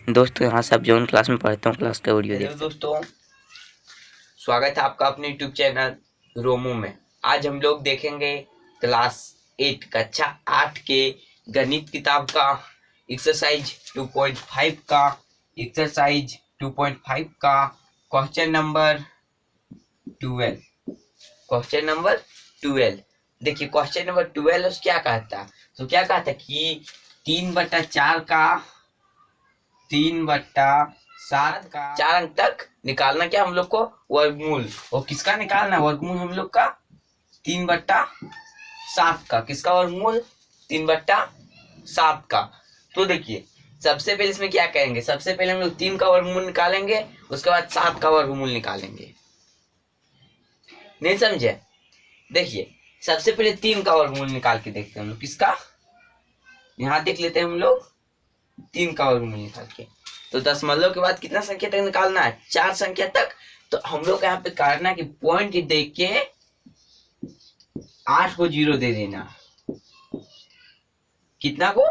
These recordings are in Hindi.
दोस्तों यहाँ सब जोन क्लास में पढ़ता हूँ, क्लास का वीडियो हेलो देखते दोस्तों, स्वागत है आपका अपने यूट्यूब चैनल रोमो में। आज हम लोग देखेंगे क्लास 8 कक्षा 8 के गणित किताब का एक्सरसाइज 2.5 का क्वेश्चन नंबर 12। देखिए क्वेश्चन नंबर 12 उस क्या कहता है, तो क्या कहता है कि 3/4 का 3/7 का 4 अंक तक निकालना क्या हम लोग को वर्गमूल। और किसका निकालना वर्गमूल हम लोग का 3/7 का। किसका वर्गमूल 3/7 का। तो देखिए सबसे पहले इसमें क्या करेंगे, सबसे पहले हम लोग 3 का वर्गमूल निकालेंगे, उसके बाद 7 का वर्गमूल निकालेंगे। नहीं समझे? देखिए सबसे पहले 3 का वर्गमूल निकाल के देखते हैं हम लोग। किसका, यहाँ देख लेते हैं हम लोग 3 का वर्गमूल निकाल के। तो दशमलव के बाद कितना संख्या तक निकालना है, 4 संख्या तक। तो हम लोग यहाँ पे करना कि पॉइंट देख के 8 को 0 दे देना। कितना को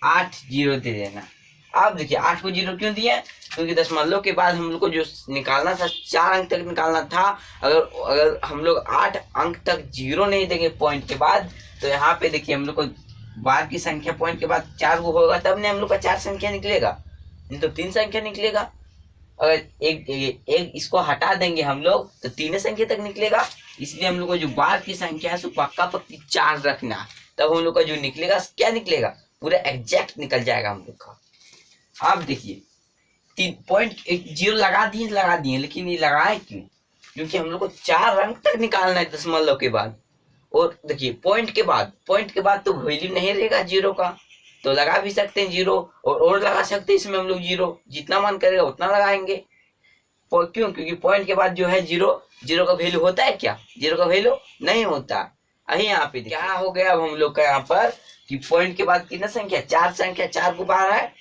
8 0 दे देना। अब देखिए 8 को 0 क्यों दिया, क्योंकि दशमलव के बाद हम लोग को जो निकालना था 4 अंक तक निकालना था। अगर हम लोग 8 अंक तक 0 नहीं देंगे पॉइंट के बाद, तो यहाँ पे देखिए हम लोग को बाद की संख्या पॉइंट के बाद 4 को होगा, तब नहीं हम लोग का 4 संख्या निकलेगा, नहीं तो 3 संख्या निकलेगा। अगर एक इसको हटा देंगे हम लोग तो 3 संख्या तक निकलेगा। इसलिए हम लोग को जो बाद की संख्या है सो पक्का पक्की 4 रखना, तब हम लोग का जो निकलेगा क्या निकलेगा, पूरा एग्जैक्ट निकल जाएगा हम लोग का। आप देखिए 3.0 लगा दिए, लेकिन ये लगाए क्यों, क्योंकि हम लोग को 4 अंक तक निकालना है दशमलव के बाद। और देखिए पॉइंट के बाद तो वैल्यू नहीं रहेगा 0 का, तो लगा भी सकते हैं 0, और लगा सकते हैं इसमें हम लोग 0, जितना मन करेगा उतना लगाएंगे। क्यों, क्योंकि पॉइंट के बाद जो है 0 का वैल्यू होता है क्या, 0 का वैल्यू नहीं होता। अभी यहाँ पे क्या हो गया अब हम लोग का यहाँ पर कि पॉइंट के बाद कितना संख्या, 4 संख्या, 4 को बाहर है।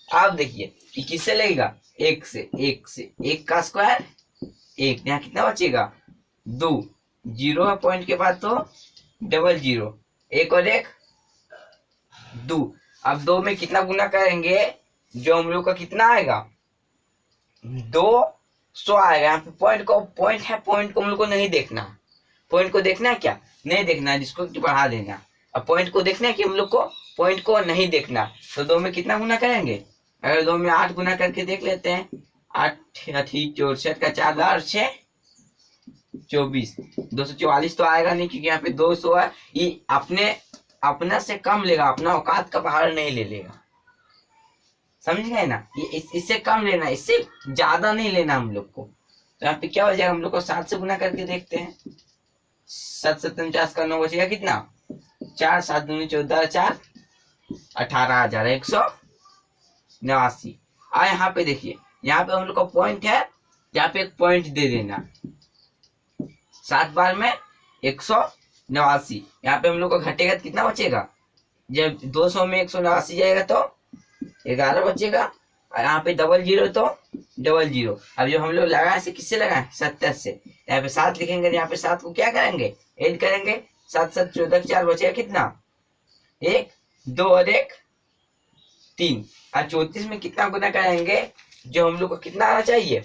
आप देखिए कि किससे लगेगा, 1 से 1 का स्क्वायर 1, यहाँ कितना बचेगा 2, 0 है पॉइंट के बाद तो 0, 1 और 1 2। अब 2 में कितना गुना करेंगे, जो हम लोग का कितना आएगा 200 आएगा। यहाँ पे पॉइंट को हम लोग को नहीं देखना, पॉइंट को देखना है क्या, नहीं देखना है, जिसको बढ़ा देना। अब पॉइंट को देखना है कि हम लोग को पॉइंट को नहीं देखना, तो 2 में कितना गुना करेंगे, अगर 2 में 8 गुना करके देख लेते हैं, 8 64 का 4 और 6 24, 244 तो आएगा नहीं, क्योंकि यहाँ पे 200 है। ये अपना से कम लेगा, अपना औकात का बाहर नहीं ले लेगा, समझ गए ना। ये इससे कम लेना, इससे ज्यादा नहीं लेना हम लोग को। तो यहाँ पे क्या हो जाएगा, हम लोग को 7 से गुना करके देखते हैं। 7 7 49 का 9 बचेगा कितना, 4 7 दूनी 14 4 18,189। यहाँ पे देखिए, यहाँ पे हम लोग का पॉइंट है, यहाँ पे एक पॉइंट दे देना, 7 बार में 189। यहाँ पे हम लोग को घटेगा कितना बचेगा, जब 200 में 189 जाएगा तो 11 बचेगा। यहाँ पे 00 तो 00। अब जो हम लोग लगाए से किससे लगाए, 70 से। यहाँ पे 7 लिखेंगे, यहाँ पे 7 को क्या करेंगे, ऐड करेंगे, 7 7 14 4 बचेगा कितना, 1 2 और 1 3। और 34 में कितना गुना करेंगे, जो हम लोग को कितना आना चाहिए,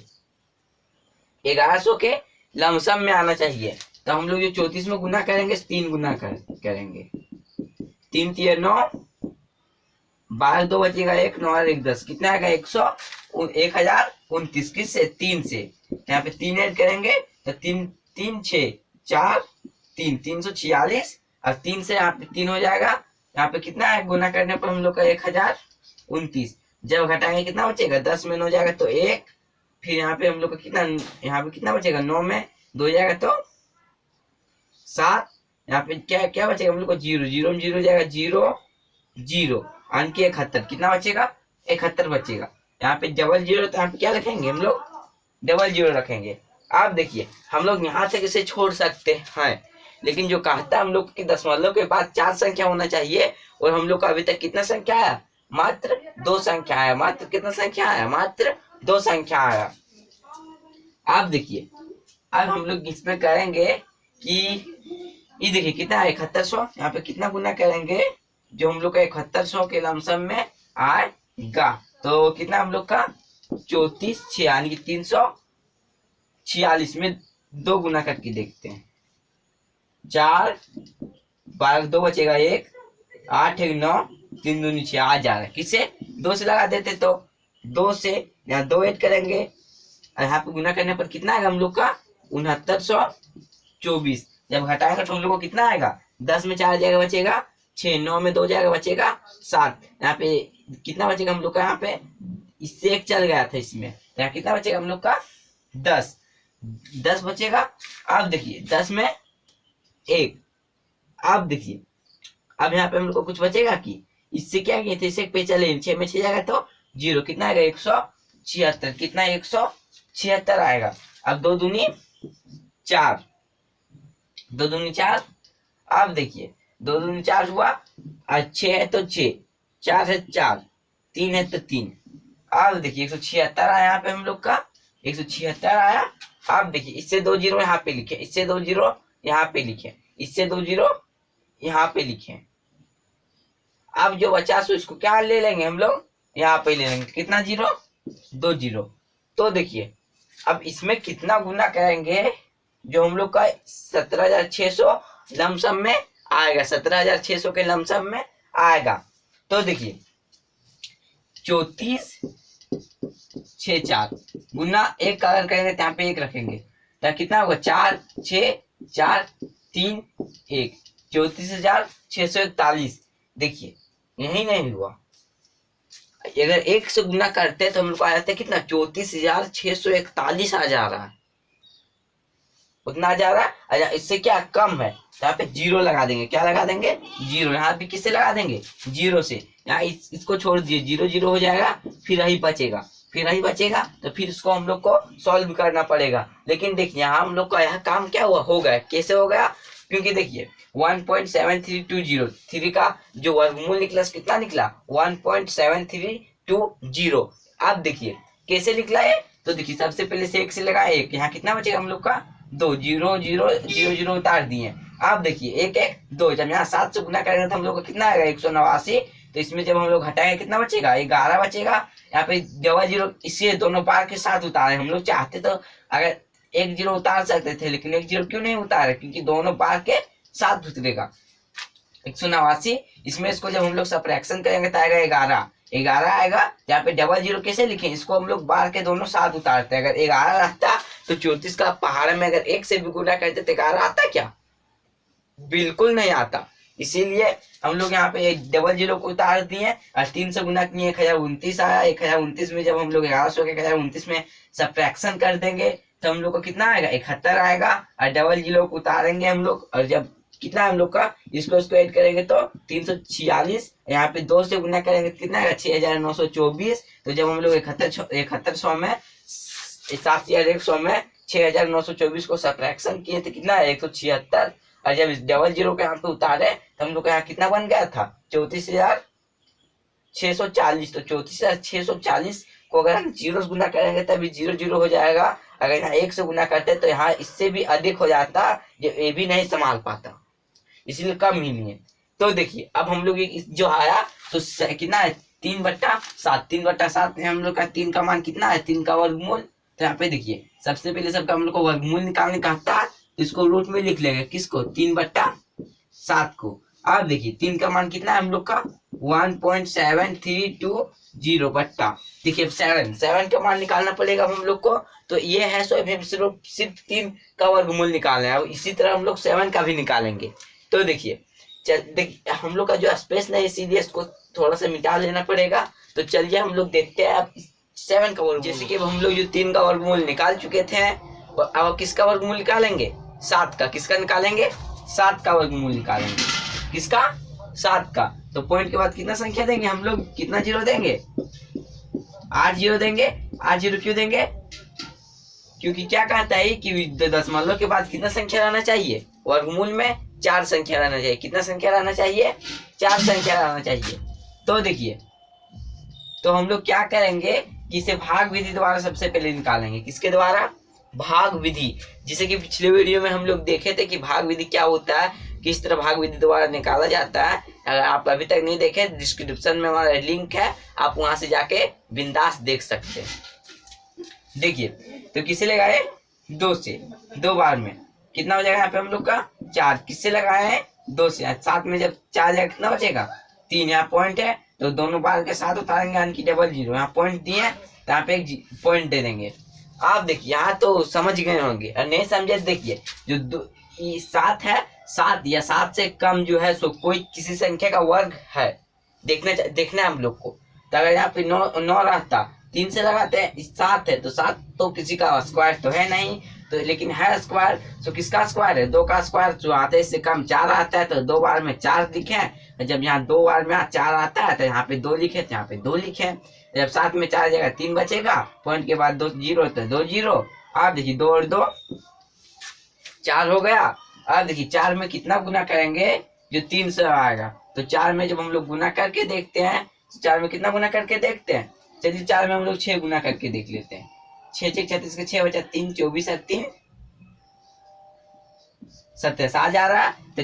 1100 के लमसम में आना चाहिए। तो हम लोग जो 34 में गुना करेंगे 3 गुना करेंगे, 3 3 9, 12 2 बचेगा 1, 9 और 1 10, कितना आएगा 1029। किससे, 3 से। यहाँ पे 3 ऐड करेंगे तो 3 3 6 4 3 346, और 3 से यहाँ पे 3 हो जाएगा। यहाँ पे कितना है, गुना करने पर हम लोग का 1029। जब घटाएंगे कितना बचेगा, 10 में 9 जाएगा तो 1, फिर यहाँ पे हम लोग का कितना, यहाँ पे कितना बचेगा, 9 में 2 जाएगा तो 7। यहाँ पे क्या क्या बचेगा हम लोग को, 0 0 में 0 जाएगा 0 0, अंक 71, कितना बचेगा 71 बचेगा। यहाँ पे 00, तो यहाँ पे क्या रखेंगे हम लोग 00 रखेंगे। आप देखिए हम लोग यहाँ तक इसे छोड़ सकते हैं, लेकिन जो कहता है हम लोग की दशमलव के बाद 4 संख्या होना चाहिए, और हम लोग का अभी तक कितना संख्या आया, मात्र 2 संख्या आया। मात्र कितना संख्या आया, मात्र 2 संख्या आया। आप देखिए अब हम लोग इसमें करेंगे कि ये देखिए कितना है 7100, यहाँ पे कितना गुना करेंगे, जो हम लोग का 7100 के लमसम में आएगा। तो कितना हम लोग का 34 6 यानी कि 346 में 2 गुना करके देखते हैं। 4 12 2 बचेगा 1 8 1 9 3 दूनी 6 आ जा रहा है। किससे 2 से लगा देते तो 2 से यहाँ 2 ऐड करेंगे और यहाँ पे गुना करने पर कितना आएगा हम लोग का 6924। जब घटाएंगे तो हम लोग को कितना आएगा 10 में 4 जाएगा बचेगा 6 9 में 2 जाएगा बचेगा 7। यहाँ पे कितना बचेगा हम लोग का यहाँ पे इससे 1 चल गया था इसमें यहाँ कितना बचेगा हम लोग का 10 बचेगा। अब देखिए 10 में 1। अब देखिए अब यहाँ पे हम लोग को कुछ बचेगा कि इससे क्या किए थे इससे पे चले 6 में 6 जाएगा तो 0 कितना आएगा 176 कितना 176 आएगा। अब 2 दूनी 4 2 दूनी 4। अब देखिए 2 दूनी 4 हुआ और 6 है तो 6 4 है 4 3 है तो 3। अब देखिए 176 आया यहाँ पे हम लोग का 176 आया। अब देखिए इससे 2 जीरो यहाँ पे लिखे इससे 2 जीरो यहाँ पे लिखे इससे 2 जीरो यहाँ पे लिखे। अब जो बचा सो इसको क्या ले लेंगे हम लोग यहाँ पे ले लेंगे कितना 0 2 जीरो। तो देखिए अब इसमें कितना गुना करेंगे जो हम लोग का 17600 लमसम में आएगा 17600 के लमसम में आएगा। तो देखिए 34 6 4 गुना 1 अगर करेंगे तो यहाँ पे 1 रखेंगे तो कितना होगा 4 6 4 3 1 34,641। देखिए यही नहीं हुआ अगर 1 से गुना करते तो हम लोग को आ जाता है कितना 34,641 आ जा रहा है उतना आ जा रहा है। अच्छा इससे क्या कम है तो यहाँ पे 0 लगा देंगे क्या लगा देंगे 0। यहाँ भी किससे लगा देंगे 0 से यहाँ इसको छोड़ दिए 0 0 हो जाएगा फिर यही बचेगा तो फिर इसको हम लोग को सॉल्व करना पड़ेगा। लेकिन देखिए यहाँ हम लोग का यहाँ काम क्या हुआ हो गया कैसे हो गया क्योंकि देखिए 1.7320 3 का जो वर्गमूल निकला कितना निकला 1.7320। अब देखिए कैसे निकला है तो देखिए सबसे पहले से 1 से लगा 1 यहाँ कितना बचेगा हम लोग का 2 0 0 0 0 उतार दिए। अब देखिए 1 1 2 जब यहाँ 7 से गुना करेंगे तो हम लोग का कितना आएगा 189। तो इसमें जब हम लोग हटाएंगे कितना बचेगा 11 बचेगा। यहाँ पे डबल 0 इससे दोनों पार के साथ उतारे हम लोग चाहते तो अगर 1 0 उतार सकते थे लेकिन 1 0 क्यों नहीं उतारे क्योंकि दोनों पार के साथ उतरेगा 189। इसमें इसको जब हम लोग सब्ट्रैक्शन करेंगे तो आएगा 11 आएगा। यहाँ पे डबल 0 कैसे लिखे इसको हम लोग बार के दोनों साथ उतारते हैं। अगर 11 रहता तो 34 का पहाड़ में अगर 1 से भी गुना करते तो 11 आता क्या बिल्कुल नहीं आता। इसीलिए हम लोग यहाँ पे डबल 0 को उतार दिए और 3 से गुना किए 1029 आया। 1029 में जब हम लोग 1100 के 1029 में सब्ट्रैक्शन कर देंगे तो हम लोग को कितना आएगा 71 आएगा। और डबल 0 को उतारेंगे हम लोग और जब कितना हम लोग का इसको ऐड करेंगे तो 346। यहाँ पे 2 से गुना करेंगे कितना आएगा 6924। तो जब हम लोग 7100 में 7100 में 6924 को सब्ट्रैक्शन किए तो कितना है 176। और जब डबल 0 के यहाँ पे उतारे तो हम लोग का यहाँ कितना बन गया था 34,640। तो 34,640 को अगर हम 0 से गुना करेंगे तभी 0 0 हो जाएगा। अगर यहाँ 1 से गुना करते तो यहाँ इससे भी अधिक हो जाता जो ये भी नहीं संभाल पाता इसलिए कम ही नहीं है। तो देखिए अब हम लोग जो आया तो कितना है 3/7 3/7 में हम लोग का 3 का मान कितना है 3 का वर्गमूल। तो यहाँ पे देखिए सबसे पहले सबका हम लोग को वर्गमूल निकालने का था इसको रूट में लिख लेंगे किसको 3/7 को। अब देखिए 3 का मान कितना है हम लोग का 1.7320 बट्टा देखिए 7 का मान निकालना पड़ेगा हम लोग को। तो ये है सिर्फ 3 का वर्गमूल निकालना है। इसी तरह हम लोग 7 का भी निकालेंगे। तो देखिए हम लोग का जो स्पेस नहीं इसीलिए इसको थोड़ा सा मिटा लेना पड़ेगा। तो चलिए हम लोग देखते हैं अब 7 का वर्गमूल। जैसे कि हम लोग जो 3 का वर्गमूल निकाल चुके थे अब किसका वर्गमूल निकालेंगे 7 का। किसका निकालेंगे 7 का वर्गमूल निकालेंगे किसका 7 का। तो पॉइंट के बाद कितना संख्या देंगे हम लोग कितना 0 देंगे 8 0 देंगे। 8 0 क्यों देंगे क्योंकि क्या कहता है कि दशमलव के बाद कितना संख्या रहना चाहिए वर्गमूल में 4 संख्या रहना चाहिए। कितना संख्या रहना चाहिए 4 संख्या रहना चाहिए। तो देखिए तो हम लोग क्या करेंगे कि इसे भाग विधि द्वारा सबसे पहले निकालेंगे। किसके द्वारा भाग विधि। जैसे कि पिछले वीडियो में हम लोग देखे थे कि भाग विधि क्या होता है किस तरह भाग विधि द्वारा निकाला जाता है। अगर आप अभी तक नहीं देखे, डिस्क्रिप्शन में हमारा लिंक है, आप वहां से जाके बिंदास देख सकते हैं। देखिए तो किसे लगाए, 2 से 2 बार में कितना हो जाएगा यहाँ पे हम लोग का 4, किससे लगाए हैं 2 से, 7 में जब 4 जाएगा कितना बचेगा 3, यहाँ पॉइंट है तो दोनों बार के साथ उतारेंगे यानी कि डबल जीरो, यहाँ पॉइंट दिए तो यहाँ पे एक पॉइंट दे देंगे। आप देखिए यहाँ तो समझ गए होंगे, और नहीं समझे देखिए जो 7 है, 7 या 7 से कम जो है सो कोई किसी संख्या का वर्ग है, देखना है हम लोग को। तो अगर यहाँ पे 9 रहता, 3 से लगाते हैं, 7 है तो 7 तो किसी का स्क्वायर तो है नहीं, तो लेकिन है स्क्वायर, तो किसका स्क्वायर है 2 का स्क्वायर, जो आता है इससे कम 4 आता है तो 2 बार में 4 लिखे, जब यहाँ 2 बार में 4 आता है तो यहाँ पे 2 लिखे, तो यहाँ पे 2 लिखे, जब 7 में 4 जाएगा 3 बचेगा, पॉइंट के बाद 2 जीरो तो 2 जीरो। आप देखिए 2 और 2 4 हो गया। अब देखिए 4 में कितना गुना करेंगे, जो 300 आएगा, तो 4 में जब हम लोग गुना करके देखते हैं, 4 में कितना गुना करके देखते हैं, चलिए 4 में हम लोग 6 गुना करके देख लेते हैं, 6 6 36 के 6 बचा 3, 24 है 3 27 आ जा रहा है, तो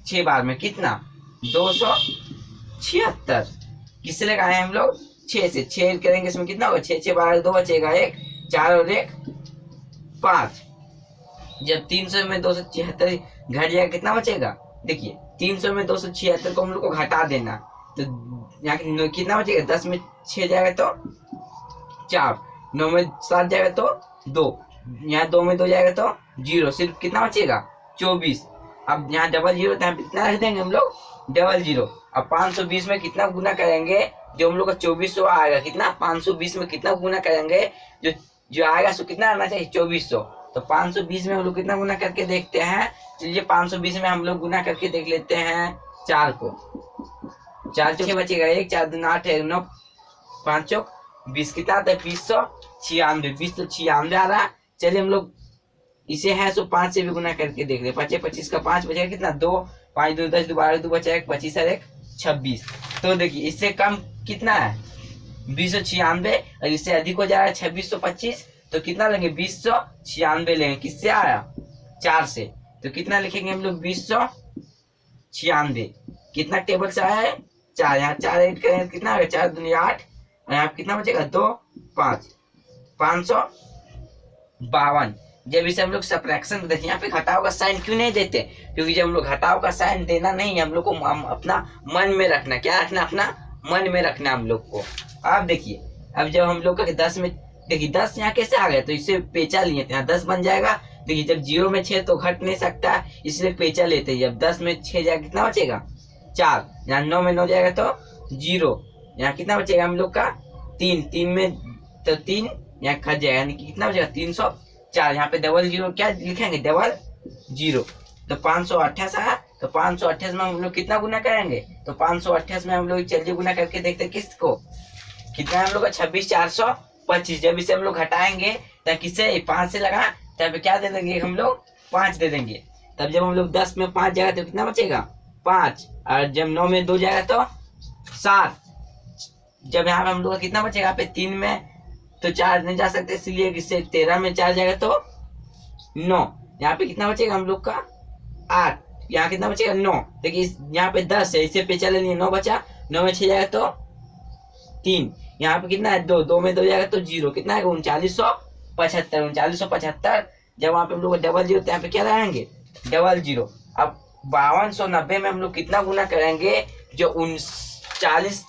6 बार में कितना 276, किससे लगाए हम लोग 6 से, 6 करेंगे इसमें कितना होगा 6 6 बार 2 बचेगा 1, 4 और 1 5, जब 300 में 276 घट जाएगा कितना बचेगा, देखिए 300 में 276 को हम लोग को घटा देना, तो यहाँ कितना बचेगा, 10 में 6 जाएगा तो 4, 9 में 7 जाएगा तो 2, यहाँ 2 में 2 जाएगा तो 0, सिर्फ कितना बचेगा 24। अब यहाँ डबल जीरो तो यहाँ कितना रख देंगे हम लोग डबल जीरो। अब 520 में कितना गुना करेंगे, जो हम लोग का 2400 आएगा, कितना 520 में कितना गुना करेंगे, जो आएगा सो कितना आना चाहिए 2400, तो 520 में हम लोग कितना गुना करके देखते हैं, चलिए 520 में हम लोग गुना करके देख लेते हैं 4 को, 4 6 बचेगा 1, 4 2 8 है 9, 5 चौक 20 कितना आता है 296, 20 तो 96 आ रहा है। चलिए हम लोग इसे है सो 5 से भी गुना करके देख ले, 5 25 का 5 बचेगा कितना 2, 5 2 10 12 2 बचा 1, 25 और 1 26। तो देखिए इससे कम कितना है 2096, और इससे अधिक हो जा रहा है 2625, तो कितना लेंगे 2096 लेंगे, किससे आया 4 से, तो कितना लिखेंगे हम लोग 2096, कितना टेबल से आया है 4, यहाँ 4 ऐड करेंगे कितना होगा 4 2 8, और यहाँ कितना बचेगा 2 5 552। जब इसे हम लोग सब्ट्रैक्शन देखिए, यहाँ पे घटाव का साइन क्यों नहीं देते, क्योंकि जब हम लोग घटाव का साइन देना नहीं, हम लोग को अपना मन में रखना, क्या रखना अपना मन में रखना हम लोग को। आप देखिए अब जब हम लोग का 10 में, देखिए 10 यहाँ कैसे आ गया, तो इससे पेचा लिए थे, यहाँ 10 बन जाएगा, देखिए जब 0 में 6 तो घट नहीं सकता, इसलिए पेचा लेते हैं, जब 10 में 6 जाएगा कितना बचेगा 4, यहाँ 9 में 9 जाएगा तो 0, यहाँ कितना बचेगा हम लोग का 3, 3 में तो 3 यहाँ खट जाएगा, यानी कि कितना बचेगा 304, यहाँ पे डबल जीरो क्या लिखेंगे डबल जीरो, तो 528 आया, तो 528 में हम लोग कितना गुना करेंगे, तो 528 में हम लोग चलिए गुना करके देखते हैं किसको, कितना हम लोग का 26,425। जब इसे हम लोग घटाएंगे तो किससे 5 से लगा, तब क्या दे देंगे हम लोग 5 दे देंगे, तब जब हम लोग 10 में 5 जाएगा तो कितना बचेगा 5, और जब 9 में 2 जाएगा तो 7, जब यहाँ पे हम लोग का कितना बचेगा पे 3 में तो 4 नहीं जा सकते, इसलिए इससे 13 में 4 जाएगा तो 9, यहाँ पे कितना बचेगा हम लोग का 8, यहाँ कितना बचेगा 9, देखिए यहाँ पे 10 है, इसे पे चले 9 बचा, 9 में 6 जाएगा तो 3, यहाँ पे कितना है 2, 2 में 2 जाएगा तो 0, कितना है 3975, 3975। जब वहाँ पे हम लोग डबल जीरो, तो यहाँ पे क्या लगाएंगे डबल जीरो। अब 5290 में हम लोग कितना गुना करेंगे, जो 39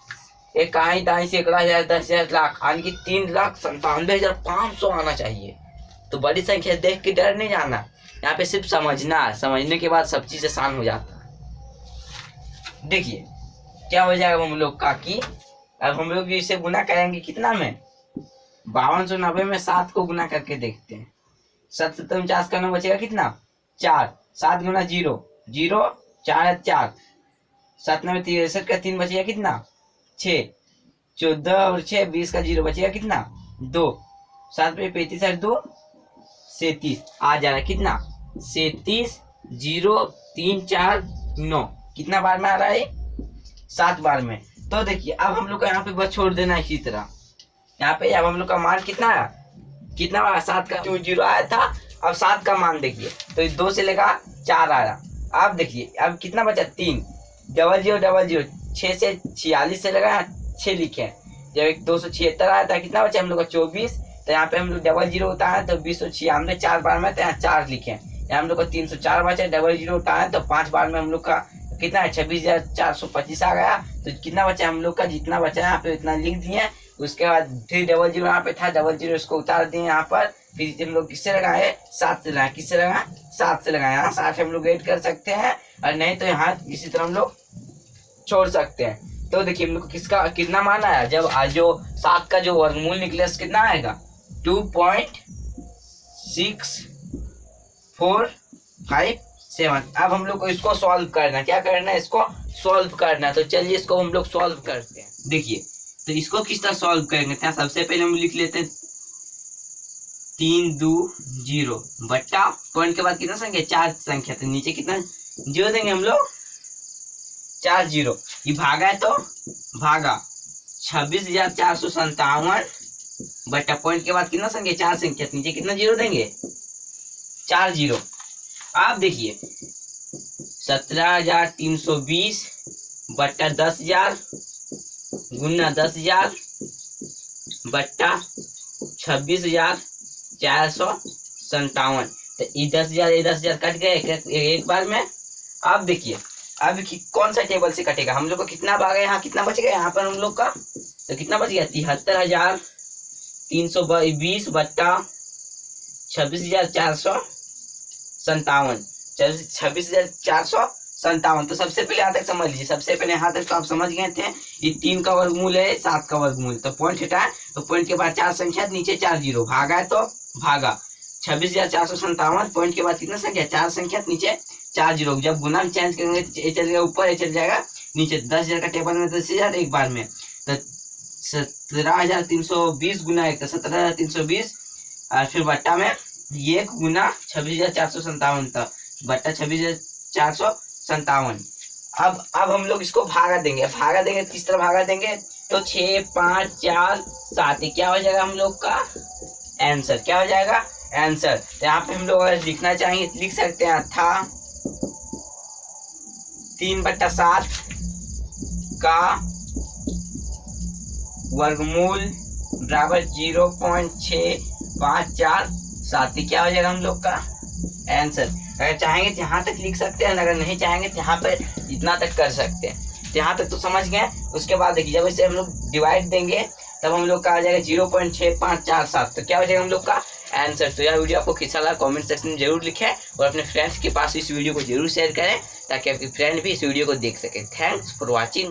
एक कहानी दाई से 1,000 10,000 लाख, यानी कि 3,97,500 आना चाहिए। तो बड़ी संख्या देख के डर नहीं जाना, यहाँ पे सिर्फ समझना है, समझने के बाद सब चीज आसान हो जाता है। देखिए क्या हो जाएगा हम लोग का कि अब हम लोग इसे गुना करेंगे कितना में 5290 में 7 को गुना करके देखते हैं, 7 7 49 का 9 बचेगा कितना 4, 7 गुना 0 0 4 4, 7 9 63 का 3 बचेगा कितना 6, 14 और 6 20 का 0 बचेगा कितना 2, 7 पे 35 और 2 37 आ जा रहा है कितना 37 0 3 4 9, कितना बार में आ रहा है 7 बार में। तो देखिए अब हम लोग का यहाँ पे बस छोड़ देना है इसी तरह, यहाँ पे अब हम लोग का मान कितना आया, कितना बार 7 का 0 आया था, अब 7 का मान देखिए तो 2 से लेगा 4 आया। अब देखिए अब कितना बचा 3, 0000 6 से 46 से लगा 6 लिखे। जब एक 276 आया था कितना बचा हम लोग का 24, तो यहाँ पे हम लोग 00 होता है तो 2096 4 बार में, तो यहाँ 4 लिखे। यहाँ हम लोग का 304 बचा, 00 होता है तो 5 बार में हम लोग का कितना है 26,425 आ गया। तो कितना बचा हम लोग का, जितना बचा यहाँ पे इतना लिख दिए। उसके बाद फिर 00 यहाँ पे था, 00 इसको उतार दिए यहाँ पर। फिर हम लोग किससे लगाए 7 से लगाए, किससे लगाए 7 से लगाए। यहाँ 7 हम लोग ऐड कर सकते हैं, और नहीं तो यहाँ इसी तरह हम लोग छोड़ सकते हैं। तो देखिए हम लोग को किसका कितना मान आया, जब आज जो 7 का जो वर्गमूल निकले कितना आएगा 2.6457। अब हम लोग को इसको सॉल्व करना है, क्या करना है इसको सॉल्व करना है। तो चलिए इसको हम लोग सॉल्व करते हैं। देखिए तो इसको किस तरह सॉल्व करेंगे, तो सबसे पहले हम लिख लेते हैं 320 बट्टा पॉइंट के बाद कितना संख्या 4 संख्या, तो नीचे कितना 0 देंगे हम लोग 4 0। ये भागा है तो भागा 26,457 बट्टा पॉइंट के बाद कितना संख्या 4 संख्या, नीचे कितना 0 देंगे 4 0। आप देखिए 17,320 बट्टा 10,000 गुना 10,000 बट्टा 26,457। तो ये 10,000 कट गए एक बार में। अब देखिए अब कौन सा टेबल से कटेगा, हम लोग को कितना भागा यहाँ कितना बच गया यहाँ पर हम लोग का, तो कितना बच गया 73,320 बट्टा 26,457 26,457। तो सबसे पहले यहाँ तक समझ लीजिए, सबसे पहले यहाँ तक तो आप समझ गए थे। ये 3 का वर्गमूल है 7 का वर्गमूल, तो पॉइंट हटाए तो पॉइंट के बाद 4 संख्या नीचे 4 0, भागा है तो भागा 26,457 पॉइंट के बाद कितना संख्या 4 संख्या नीचे 4 0। जब गुना में चेंज करेंगे तो ये चल जाएगा ऊपर, ये चल जाएगा नीचे। 10,000 का टेबल में 10,000 एक बार में, तो 17,320 गुना 1 तो 17,320, और फिर बट्टा में 1 गुना 26,457 तक बट्टा 26,457। अब हम लोग इसको भागा देंगे, किस तरह भागा देंगे, तो 6 5 4 7 क्या हो जाएगा हम लोग का आंसर, क्या हो जाएगा आंसर। तो यहाँ पे हम लोग अगर लिखना चाहेंगे लिख सकते हैं था 3/7 का वर्गमूल बराबर 0.6547, क्या हो जाएगा हम लोग का आंसर। अगर चाहेंगे तो यहाँ तक लिख सकते हैं, अगर नहीं चाहेंगे तो यहाँ पर इतना तक कर सकते हैं। तो यहाँ तक तो समझ गए। उसके बाद देखिए जब इसे हम लोग डिवाइड देंगे तब हम लोग का आ जाएगा 0.6547, तो क्या हो जाएगा हम लोग का आंसर। तो यह वीडियो आपको कैसा लगा कमेंट सेक्शन में जरूर लिखें, और अपने फ्रेंड्स के पास इस वीडियो को जरूर शेयर करें ताकि आपके फ्रेंड भी इस वीडियो को देख सकें। Thanks for watching.